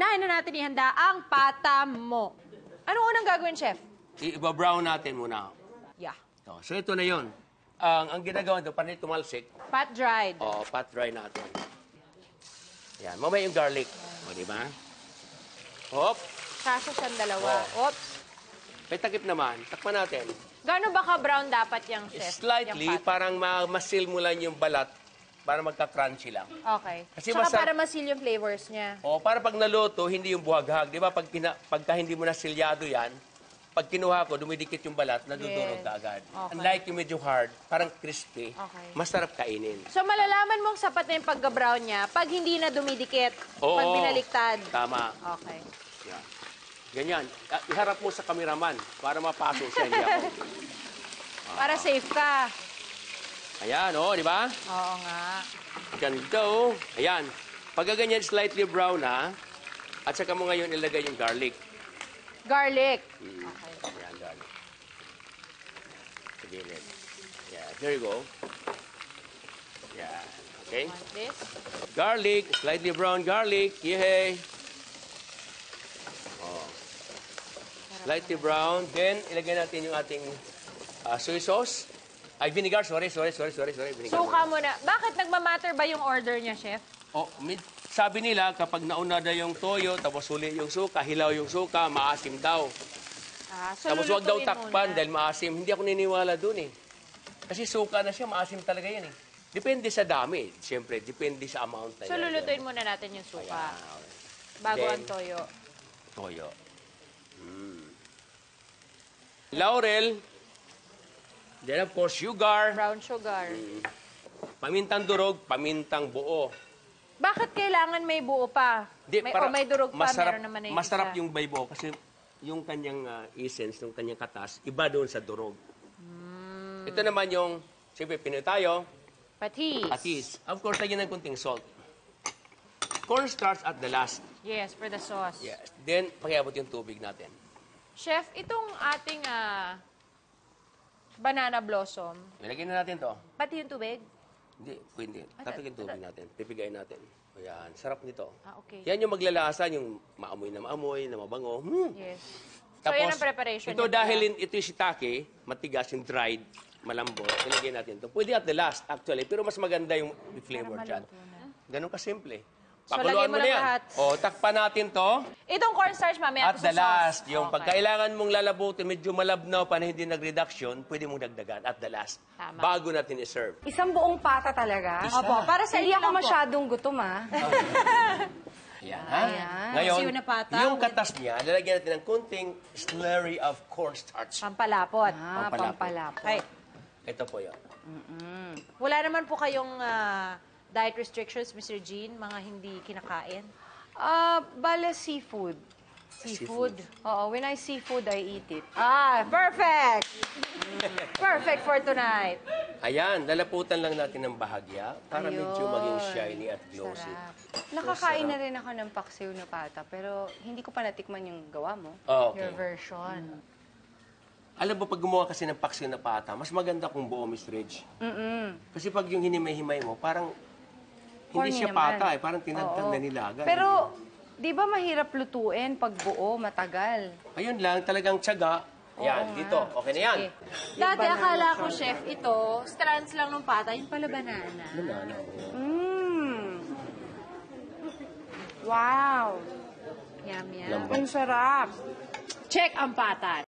unahin na natin ihanda ang pata mo. Anong unang gagawin, Chef? Iba-brown natin muna. Yeah. So ito na yun. Ang ginagawa ito, panay tumalsik. Pat-dried. Pat dry natin. Yan. Mamaya yung garlic. O, di ba? Hop. Kasha siyang dalawa. Oops. May takip naman. Takpan natin. Gaano ba ka-brown dapat yung, Chef? Slightly, yung parang masil mo lang yung balat para magka-crunchy lang. Okay. Kasi Saka para masil yung flavors niya. Para pag naluto, hindi yung buhaghag. Di ba? Pagka hindi mo nasilyado yan, pag kinuha ko, dumidikit yung balat, nadudurog ka agad. Okay. Unlike yung medyo hard, parang crispy, Okay. masarap kainin. So, malalaman mong sapat na yung pagka-brown niya pag hindi na dumidikit, pag binaliktad. Tama. Okay. Yan. Ganyan. Iharap mo sa kameraman para mapasok siya. Hindi ako. Para safe ka. Ayan, di ba? Oo nga. Ganito. Ayan. Pagka ganyan, slightly brown na, at saka mo ngayon ilagay yung garlic. Garlic. Okay. Ayan, garlic. Again, yeah, there you go. Yeah, okay. Want this? Garlic, slightly brown garlic. Yay! Slightly brown. Then, ilagay natin yung ating soy sauce. Ay, vinegar. Sorry. Vinegar. Suka muna. Bakit nagmamatter ba yung order niya, Chef? Sabi nila, kapag nauna na yung toyo, tapos huli yung suka, hilaw yung suka, maasim daw. So Tapos huwag daw lulutuin takpan muna. dahil maasim. Hindi ako niniwala dun eh. Kasi suka na siya, maasim talaga yan eh. Depende sa dami. Siyempre, depende sa amount na So lulutuin muna natin yung suka. Ayan. Bago Then, ang toyo. Toyo. Laurel. Then of course, sugar. Brown sugar. Pamintang durog, pamintang buo. Bakit kailangan may buo pa? May durog pa, meron naman na yung masarap isa. yung baybo kasi yung kanyang essence, yung kanyang katas, iba doon sa durog. Ito naman yung, siyempre, Pinoy tayo. Patis. Patis. Of course, lagyan ng kunting salt. Cornstarch at the last. Yes, for the sauce. Yes. Then, pakiabot yung tubig natin. Chef, itong ating banana blossom, Ilagyan na natin to. pati yung tubig? Hindi, pwede. Tatagin tubig natin. Pipigayin natin. Ayan, sarap nito. Okay. Yan yung maglalasa, yung maamoy, na mabango. Yes. So, yan ang preparation. Ito dahil ito yung shiitake, matigas, yung dried, malambot, ilagay natin ito. Pwede at the last, actually, pero mas maganda yung flavor dyan. Ganun kasimple. So, Pakuluan lagay mo mo na na yan. lahat. Takpan natin to. Itong cornstarch, mamaya At ito the sa sauce. last, yung Okay. pagkailangan mong lalabutin, medyo malabnaw pa na hindi nag-reduction, pwede mong dagdagan at the last. Tama. Bago natin i-serve. Isang buong pata talaga? Opo, para sa Hindi inyo ako lang po. masyadong gutom, Yan, ha? Ayan. Ngayon, Siyo na pata yung with- katas niya, lalagyan natin ng kunting slurry of cornstarch. Pampalapot. Pampalapot. Pampalapot. Ay, Ito po yun. wala naman po kayong diet restrictions, Mr. Jean, mga hindi kinakain? Bale, seafood. Seafood. Oo, when I see food, I eat it. Perfect! Perfect for tonight. Ayan, lalaputan lang natin ng bahagya para Ayun. medyo maging shiny at glossy. Sarap. Nakakain na rin ako ng paksiw na pata, pero hindi ko pa natikman yung gawa mo. Okay. Your version. Alam mo, pag gumawa kasi ng paksiw na pata, mas maganda kung buo, Miss Reg. Kasi pag yung hinimay-himay mo, parang hindi Corny siya naman. pata eh. Parang tinagtag Oo. na nilaga. Pero, di ba mahirap lutuin pag buo, matagal? Ayun lang, talagang tiyaga. Yan, nga. dito. Okay na yan. Sige. Dati akala ko, chef, ito, strands lang ng pata, yung pala banana. Wow! Yum, yum. Ang sarap! Check ang pata.